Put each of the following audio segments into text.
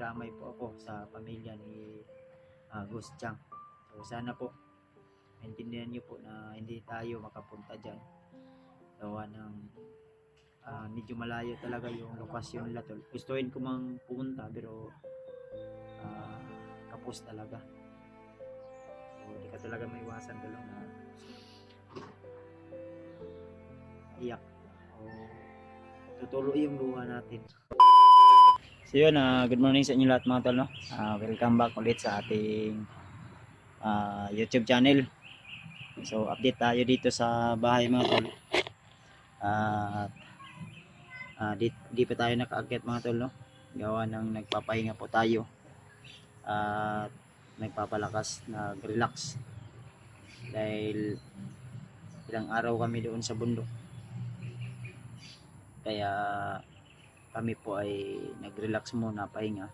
nakikiramay po ako sa pamilya ni Ghost Chang. So sana po maintindihan niyo po na hindi tayo makapunta dyan. Gawa ng medyo malayo talaga yung lokasyon nila tol. Gustuin ko mang pumunta pero kapos talaga. So hindi ka talaga maiwasan tol na iyak o tutulo yung luha natin. So yun, good morning sa inyo lahat mga tol, no? Welcome back ulit sa ating YouTube channel. So update tayo dito sa bahay mga tol. Di pa tayo nakaakyat mga tol, no? Gawa ng nagpapahinga po tayo at nagpapalakas, nag-relax dahil ilang araw kami doon sa bundok, kaya kami po ay nag-relax muna, pahinga.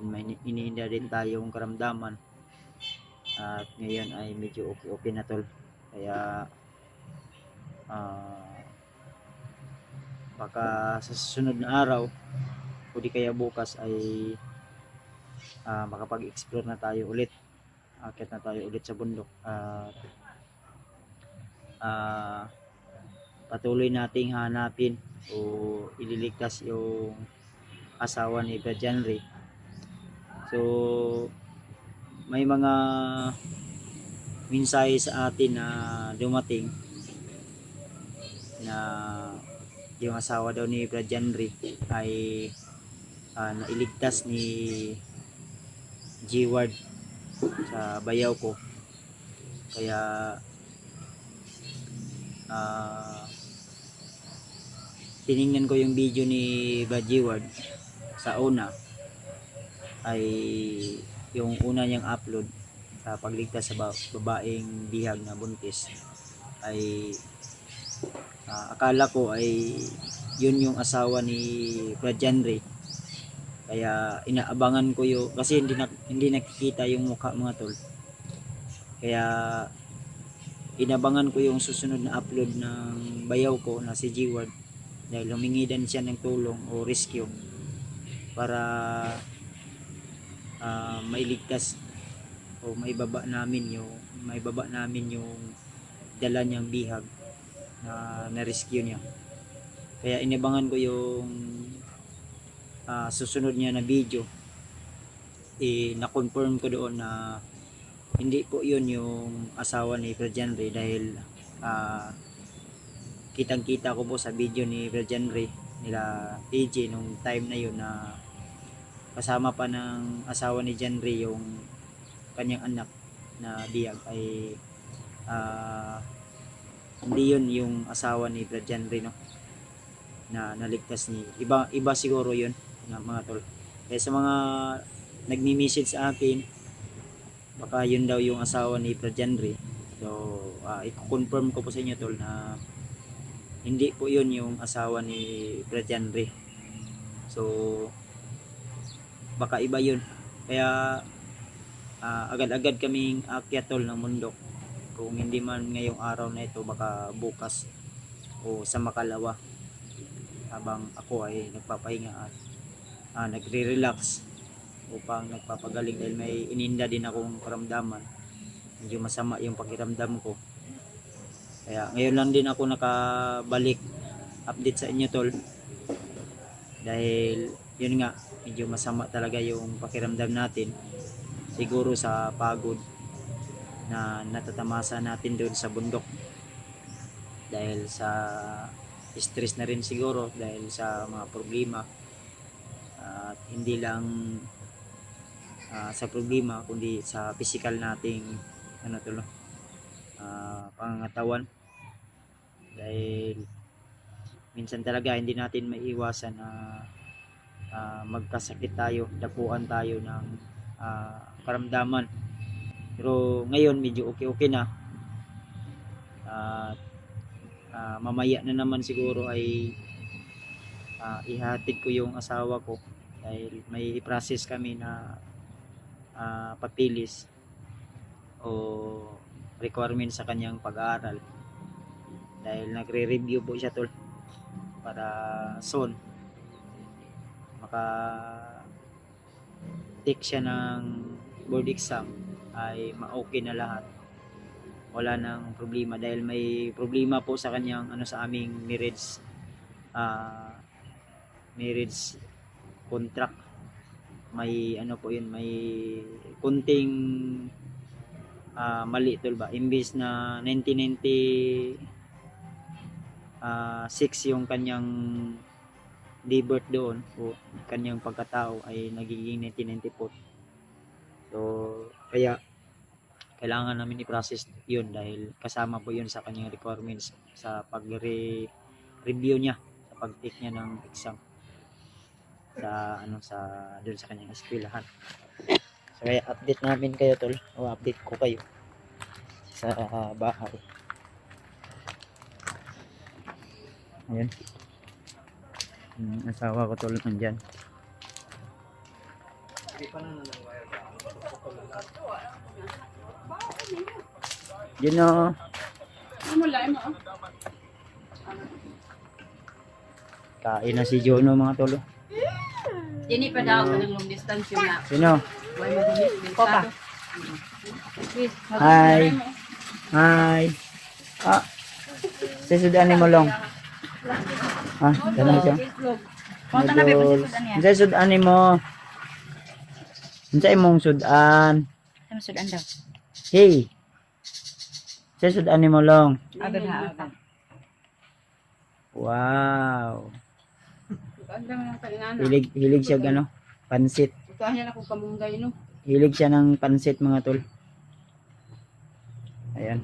May iniinda din tayong karamdaman at ngayon ay medyo okay na tol, kaya baka sa susunod na araw o di kaya bukas ay makapag-explore na tayo ulit, akit na tayo ulit sa bundok at patuloy nating hanapin o ililigtas yung asawa ni Brad Janry. So may mga mensahe sa atin na dumating na yung asawa daw ni Brad Janry ay nailigtas ni G-Ward sa bayaw ko. Kaya tiningnan ko yung video ni Brad G-Ward. Sa una ay yung una niyang upload sa pagligtas sa babaeng bihag na buntis ay akala ko ay yun yung asawa ni Brad Janry. Kaya inaabangan ko yung, kasi hindi nakikita yung mukha mga tol, kaya inabangan ko yung susunod na upload ng bayaw ko na si G-Ward dahil humingi din siya ng tulong o rescue para mailigtas o maibaba namin yung dala niyang bihag na rescue niya. Kaya inabangan ko yung susunod niya na video. Na-confirm ko doon na hindi po yun yung asawa ni Brad Janry dahil kitang-kita ko po sa video ni Brad Janry nila AJ nung time na yun na kasama pa ng asawa ni Janry yung kanyang anak na biyag ay hindi yun yung asawa ni Brad Janry, no, na naligtas ni iba siguro yun na mga tol. Kaya sa mga nagmi-message sa akin baka yun daw yung asawa ni Brad Janry, so i-confirm ko po sa inyo tol na hindi po yun yung asawa ni Brad Janry. So baka iba yun, kaya agad-agad kaming akyat tol ng bundok. Kung hindi man ngayong araw na ito, baka bukas o sa makalawa, habang ako ay nagpapahinga at nagre-relax upang nagpapagaling dahil may ininda din akong karamdaman. Medyo masama yung pakiramdam ko, kaya ngayon lang din ako nakabalik update sa inyo tol dahil yun nga, medyo masama talaga yung pakiramdam natin, siguro sa pagod na natatamasa natin doon sa bundok dahil sa stress na rin siguro dahil sa mga problema at hindi lang sa problema kundi sa physical nating pangangatawan, dahil minsan talaga hindi natin maiiwasan na magkasakit tayo, dapuan tayo ng karamdaman. Pero ngayon medyo okay na at mamaya na naman siguro ay ihatid ko yung asawa ko dahil may i-process kami na papilis o requirement sa kanyang pag-aaral dahil nagre-review po siya tol para soon nag-take siya ng board exam ay ma-okay na lahat. Wala nang problema dahil may problema po sa kanyang sa aming marriage contract. May po yun, may kunting mali tol ba, imbis na 1996 yung kanyang day birth doon o kanyang pagkatao ay nagiging 1994. So kaya kailangan namin i-process yun dahil kasama po yun sa kanyang requirements sa pag-review niya, sa pag-take niya ng exam sa sa doon sa kanyang eskwelahan. So kaya update namin kayo tol, o update ko kayo sa bahay. Ayan. Asawa ko tol nandyan. Yun o. Kain na si Jono mga tolo. Dini pa daw sa long distance yun na. Sino? Huwag mabilis. Papa. Please. Hi. Hi. Sisudan mo long. Tanong siya. Punta na ba Idol. sa sudan yan? Unsay sudan mo? Unsay imong sudan? Ano sudan daw? Hey. Unsay sudan mo long? Agad ha, agad. Wow. Ang dami ng kainana. Hilig siya gano? Pansit. Ikaw niya na kung kamunggay no. Hilig siya ng pansit mga tol. Ayan.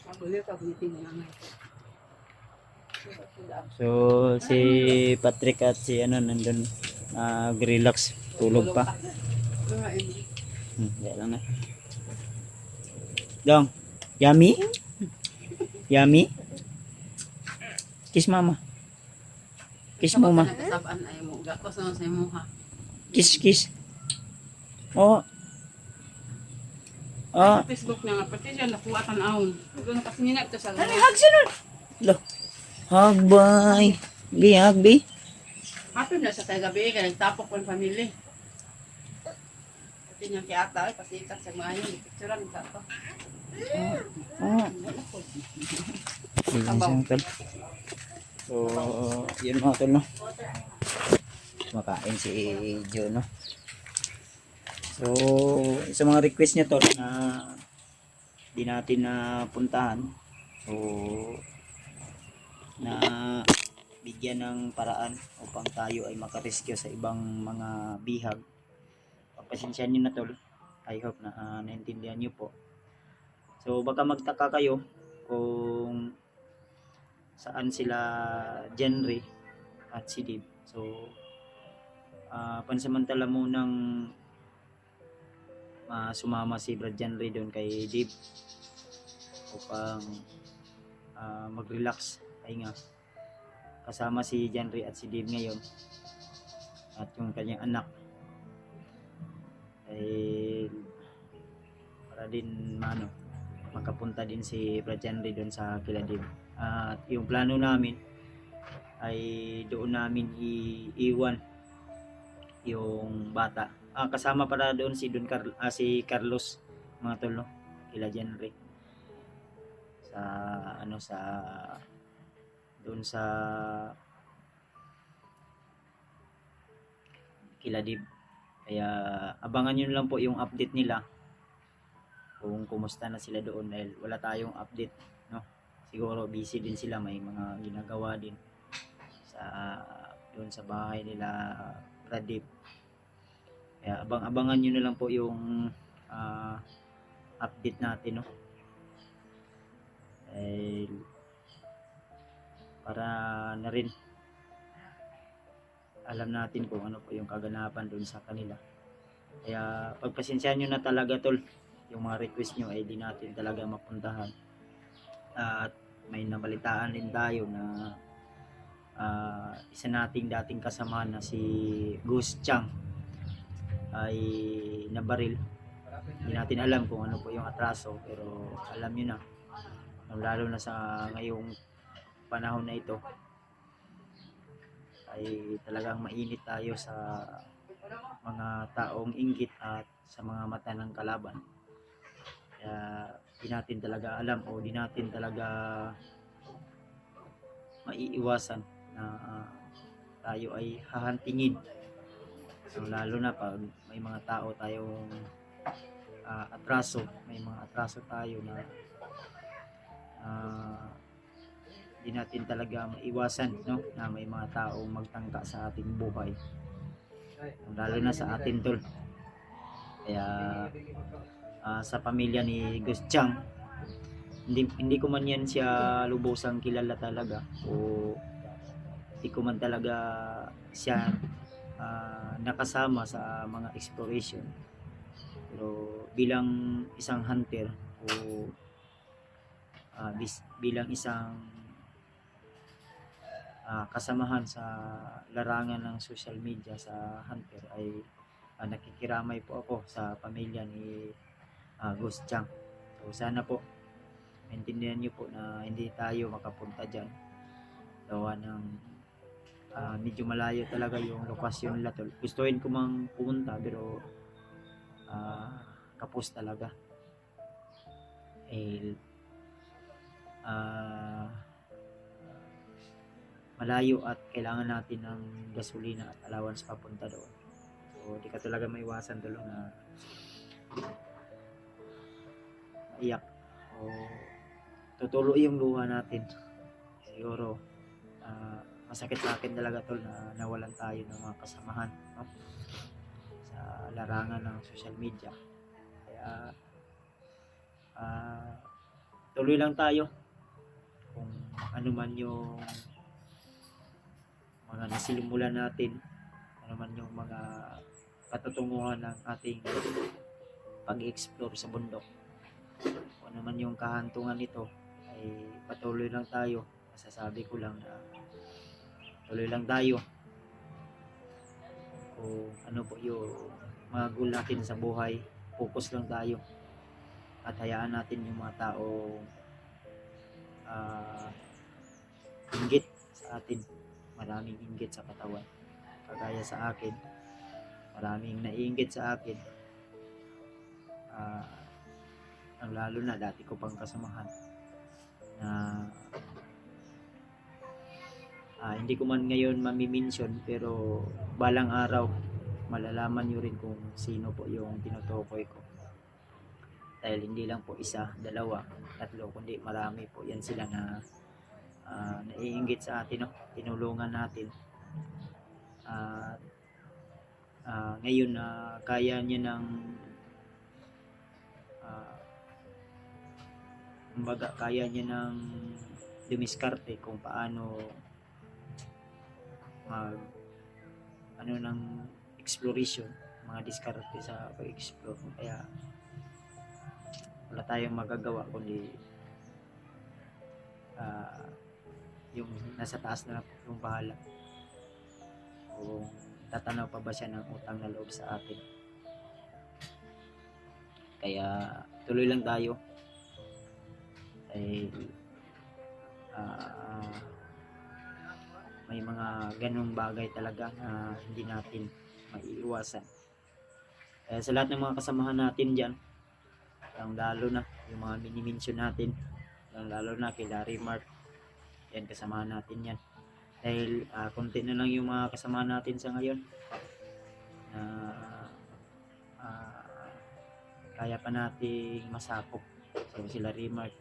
Mabulit ako nitin na nga. So si Patrick at si nandun nag-relax, tulog pa. Kaya lang na. Dong, yummy? Yummy? Kiss mama. Kiss mo ma. Sabaan ay mo. Gakos na sa imo ha. Kiss. Oh. Ah, Facebook na nga pati siya nakuha tanawon. Doon kasi nina ito sa hug sunod. Lo. Hug bye. Hug bi. happy na sa tayo gabi kaya nagtapok ko ang family. Pati niya kay ata ay pasikat sa mga yun. Picturean sa to. Oh. Isang tol. So, yun mga tol no. Makain si Joe no. So, sa mga request niya tol na di natin na puntahan. So, na bigyan ng paraan upang tayo ay makarescue sa ibang mga bihag. Pagpasensyahan niyo na tol. I hope na naintindihan niyo po. So baka magtaka kayo kung saan sila Jenry at si Dib. So pansamantala munang sumama si Brad Jenry doon kay Dib upang mag-relax pahinga. Kasama si Jenry at si Dib ngayon at yung kanyang anak ay para din makapunta din si Brad Jenry doon sa kila Dib. At yung plano namin ay doon namin iiwan yung bata. Kasama para doon si si Carlos mga tol no? Kila Jenry sa sa doon sa kila Dib. Kaya abangan nyo lang po yung update nila kung kumusta na sila doon dahil wala tayong update no. Siguro busy din sila, may mga ginagawa din sa doon sa bahay nila Pradip. Kaya abangan nyo na lang po yung update natin no. Dahil para na rin alam natin kung ano po yung kaganapan doon sa kanila. Kaya pagpasensyahan nyo na talaga tol, yung mga request nyo ay di natin talaga mapuntahan. At may nabalitaan din tayo na isa nating dating kasama na si Goose Chang ay nabaril. Hindi natin alam kung ano po yung atraso, pero alam nyo na, lalo na sa ngayong panahon na ito ay talagang mainit tayo sa mga taong inggit at sa mga mata ng kalaban. Kaya di natin talaga alam o di natin talaga maiiwasan na tayo ay hahantingin. So, lalo na pag may mga tao tayong atraso, may mga atraso tayo na di natin talaga maiwasan, no, na may mga taong magtangka sa ating buhay, lalo na sa atin, tol. Kaya sa pamilya ni Gus Chang, hindi ko man yan siya lubusang kilala talaga, o hindi ko man talaga siya nakasama sa mga exploration, pero bilang isang hunter o bilang isang kasamahan sa larangan ng social media sa hunter ay nakikiramay po ako sa pamilya ni Gus Chang. So sana po maintindihan niyo po na hindi tayo makapunta dyan gawa ng medyo malayo talaga yung lokasyon nila, tol. Gustuin ko mang pumunta pero kapos talaga, malayo at kailangan natin ng gasolina at allowance papunta doon. So di ka talaga maiwasan, tol, na maiyak o tutulo yung luha natin. Siguro masakit sa akin talaga, tol, na nawalan tayo ng mga kasamahan, no, sa larangan ng social media. Kaya tuloy lang tayo kung ano man yung mga nasilimulan natin, ano man yung mga patutunguhan ng ating pag-explore sa bundok, kung ano man yung kahantungan nito, ay patuloy lang tayo. Masasabi ko lang na tuloy lang tayo kung ano po yung mga goal natin sa buhay. Focus lang tayo at hayaan natin yung mga tao inggit sa atin. Maraming inggit sa katawan, kagaya sa akin, maraming naiinggit sa akin, ang lalo na dati ko pang kasamahan na hindi ko man ngayon mamimension, pero balang araw malalaman nyo rin kung sino po yung tinutukoy ko. Dahil hindi lang po isa, dalawa, tatlo, kundi marami po yan sila na naiinggit sa atin, no? Tinulungan natin. Ngayon na kaya niya ng kaya niya ng dumiskarte kung paano ng exploration, mga diskarte sa pag-explore. Kaya wala tayong magagawa kundi yung nasa taas na lang yung bahala kung tatanaw pa ba siya ng utang na loob sa atin. Kaya tuloy lang tayo. Ay may mga ganung bagay talaga na hindi natin maiiwasan. Kaya sa lahat ng mga kasamahan natin dyan, lalo na yung mga mini-mention natin, lalo na kay Larry Mark, yan, kasamahan natin yan. Dahil konti na lang yung mga kasamahan natin sa ngayon na kaya pa nating masakop. So sila Remark,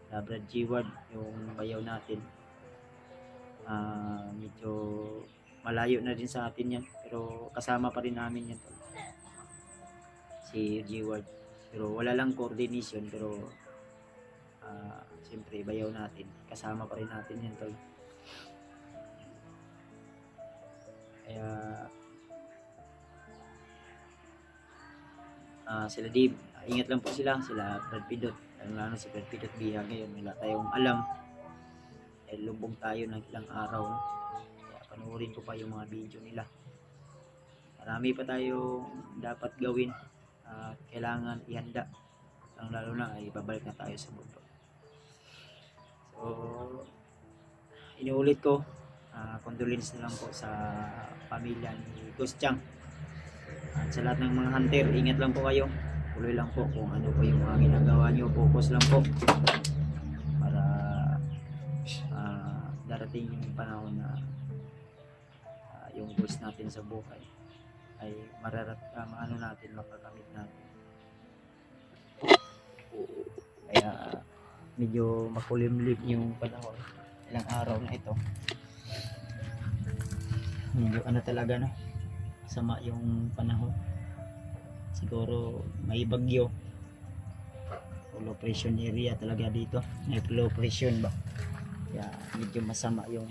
Brad G-Ward, yung bayaw natin, medyo malayo na din sa atin yan, pero kasama pa rin namin yan, si G-Ward. Pero wala lang coordination, pero siyempre bayaw natin, kasama pa rin natin yan, tol. Kaya sila Dave, ingat lang po sila Brad Pidot, lalo si Brad Pidot Biha. Ngayon wala tayong alam, lubog tayo ng ilang araw, no? Kaya panoorin ko pa yung mga video nila. Marami pa tayo dapat gawin, kailangan ihanda, lalo na ay babalik na tayo sa mundo. So inuulit ko, condolence na lang po sa pamilya ni Gus Chang At sa lahat ng mga hunter, ingat lang po kayo. Tuloy lang po kung ano po yung mga ginagawa nyo. Focus lang po para darating yung panahon na yung goals natin sa buhay ay maano natin, makakamit natin. Kaya medyo makulimlim yung panahon ilang araw na ito. Medyo ano talaga, no, sama yung panahon. Siguro may bagyo, low pressure area talaga dito, may low pressure ba, kaya medyo masama yung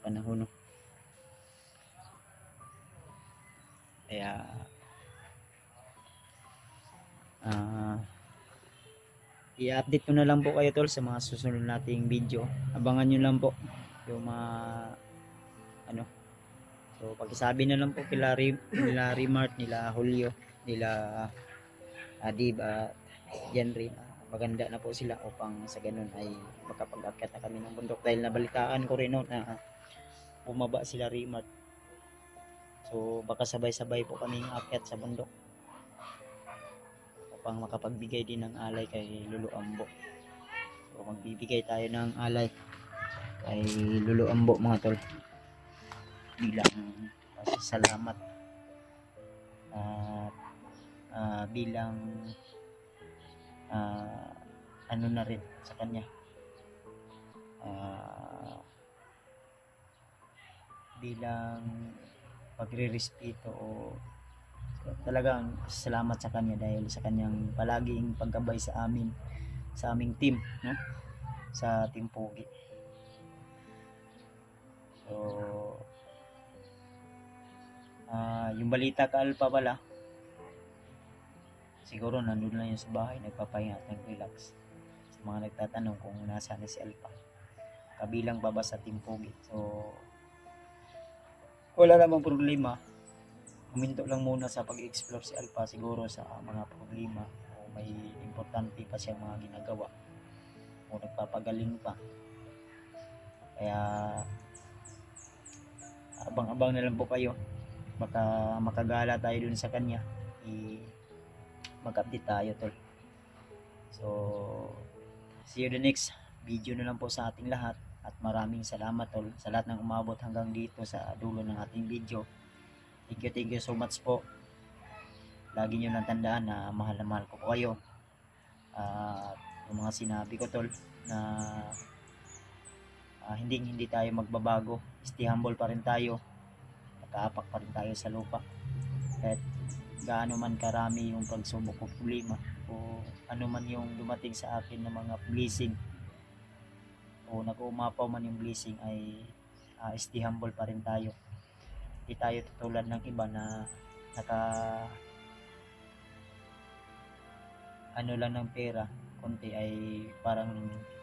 panahon, no? Kaya i-update ko na lang po kayo, tol, sa mga susunod nating video. Abangan nyo lang po yung mga ano. So pakisabi na lang po nila Remart, nila Julio, nila Adib at Jenry, maganda na po sila upang sa ganun ay makapag-akyat na kami ng bundok, dahil nabalitaan ko rin noon na bumaba sila Remart. So baka sabay-sabay po kami akyat sa bundok upang makapagbigay din ng alay kay Lolo Ambo. So magbibigay tayo ng alay kay Lolo Ambo, mga tol, bilang salamat at bilang ano na rin sa kanya, bilang pagre-respeto o talagang salamat sa kanya dahil sa kanyang palaging paggabay sa amin, sa aming team, no? Sa Team Pogi. So yung balita ka Alpha pala, siguro nandun lang yun sa bahay, nagpapahinga at nag-relax. Sa mga nagtatanong kung nasaan na si Alpha, kabilang pa ba sa Team Pogi. So wala namang problema, huminto lang muna sa pag-explore si Alpha, siguro sa mga problema o may importante pa siyang mga ginagawa o nagpapagaling pa. Kaya abang-abang na lang po kayo, baka makagala tayo dun sa kanya, mag-update tayo, tol. So see you the next video na lang po sa ating lahat, at maraming salamat, tol, sa lahat ng umabot hanggang dito sa dulo ng ating video. Thank you so much po. Lagi nyo lang tandaan na mahal na mahal ko po kayo. Yung mga sinabi ko, tol, na hindi tayo magbabago, stay humble pa rin tayo, nakaapak pa rin tayo sa lupa. Kahit gaano man karami yung pagsubok o problema, o ano man yung dumating sa akin ng mga blessing, o nag-uumapaw man yung blessing, ay stay humble pa rin tayo. Hindi tayo tutulad ng iba na ano lang ng pera konti, ay parang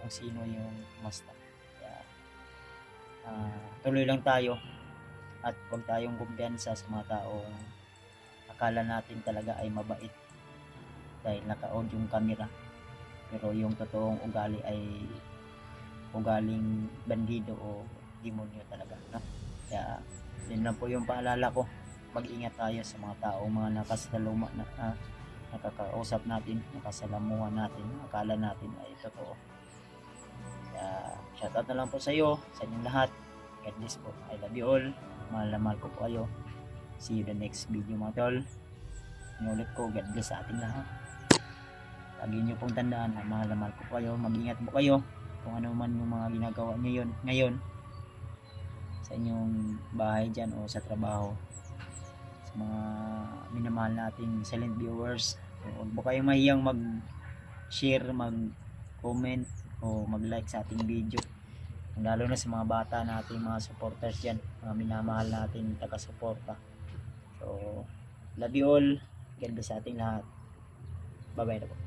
kung sino yung master. Kaya tuloy lang tayo at huwag tayong kumpiyansa sa mga taong akala natin talaga ay mabait dahil naka-on yung camera, pero yung totoong ugali ay ugaling bandido o demonyo talaga, no? Kaya yun lang po yung paalala ko, mag-ingat tayo sa mga taong mga nakasaluma na nakakausap natin, nakasalamuhan natin, akala natin ay totoo. Kaya shoutout na lang po sa iyo, sa inyong lahat. God bless po. I love you all. Mahal na mahal ko po kayo. See you the next video, mga tol. Inulit ko, God bless sa ating lahat. Lagi nyo pong tandaan na mahal na mahal ko po kayo. Mag-ingat po kayo kung ano man yung mga ginagawa nyo ngayon sa inyong bahay dyan o sa trabaho. Sa mga minamahal nating silent viewers, huwag po kayong mahiyang mag-share, mag-comment o mag-like sa ating video, lalo na sa mga bata nating mga supporters dyan, mga minamahal nating taga-suporta. So love you all. God bless sa ating lahat. Bye bye na po.